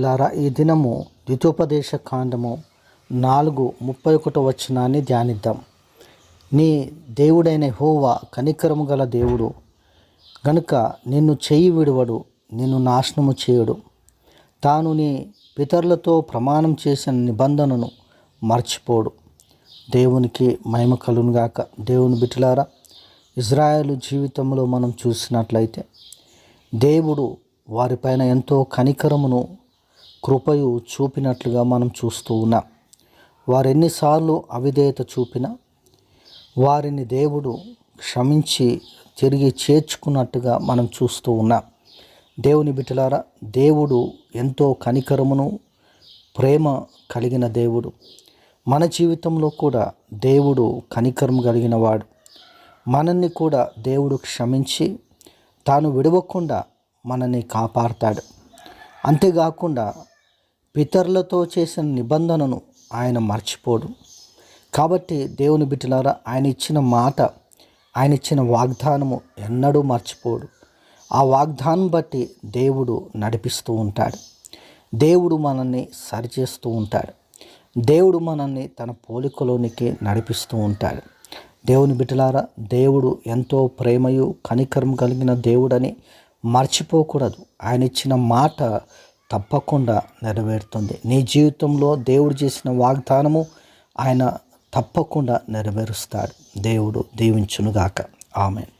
బిడ్డలారా, ఈ దినము ద్వితోపదేశ కాండము 4:31 వచనాన్ని ధ్యానిద్దాం. నీ దేవుడైన యెహోవా కనికరము గల దేవుడు గనుక నిన్ను చెయ్యి విడువడు, నిన్ను నాశనము చేయడు. తాను నీ పితరులతో ప్రమాణం చేసిన నిబంధనను మర్చిపోడు. దేవునికి మహిమ కలుగునుగాక. దేవుని బిడ్డలారా, ఇజ్రాయేలు జీవితంలో మనం చూసినట్లయితే దేవుడు వారిపైన ఎంతో కనికరమును కృపయు చూపినట్లుగా మనం చూస్తూ ఉన్నాం. వారు ఎన్నిసార్లు అవిధేయత చూపినా వారిని దేవుడు క్షమించి తిరిగి చేర్చుకున్నట్టుగా మనం చూస్తూ ఉన్నాం. దేవుని బిడ్డలారా, దేవుడు ఎంతో కనికరమును ప్రేమ కలిగిన దేవుడు. మన జీవితంలో కూడా దేవుడు కనికరం కలిగిన వాడు. మనల్ని కూడా దేవుడు క్షమించి తాను విడవకుండా మనల్ని కాపాడతాడు. అంతేకాకుండా పితరులతో చేసిన నిబంధనను ఆయన మర్చిపోడు. కాబట్టి దేవుని బిడ్డలారా, ఆయన ఇచ్చిన మాట, ఆయన ఇచ్చిన వాగ్దానము ఎన్నడూ మర్చిపోడు. ఆ వాగ్దానం బట్టి దేవుడు నడిపిస్తూ ఉంటాడు. దేవుడు మనల్ని సరిచేస్తూ ఉంటాడు. దేవుడు మనల్ని తన పోలికలోనికి నడిపిస్తూ ఉంటాడు. దేవుని బిడ్డలారా, దేవుడు ఎంతో ప్రేమయు కనికరం కలిగిన దేవుడని మర్చిపోకూడదు. ఆయన ఇచ్చిన మాట తప్పకుండా నెరవేరుతుంది. నీ జీవితంలో దేవుడు చేసిన వాగ్దానము ఆయన తప్పకుండా నెరవేరుస్తాడు. దేవుడు దీవించునుగాక. ఆమేన్.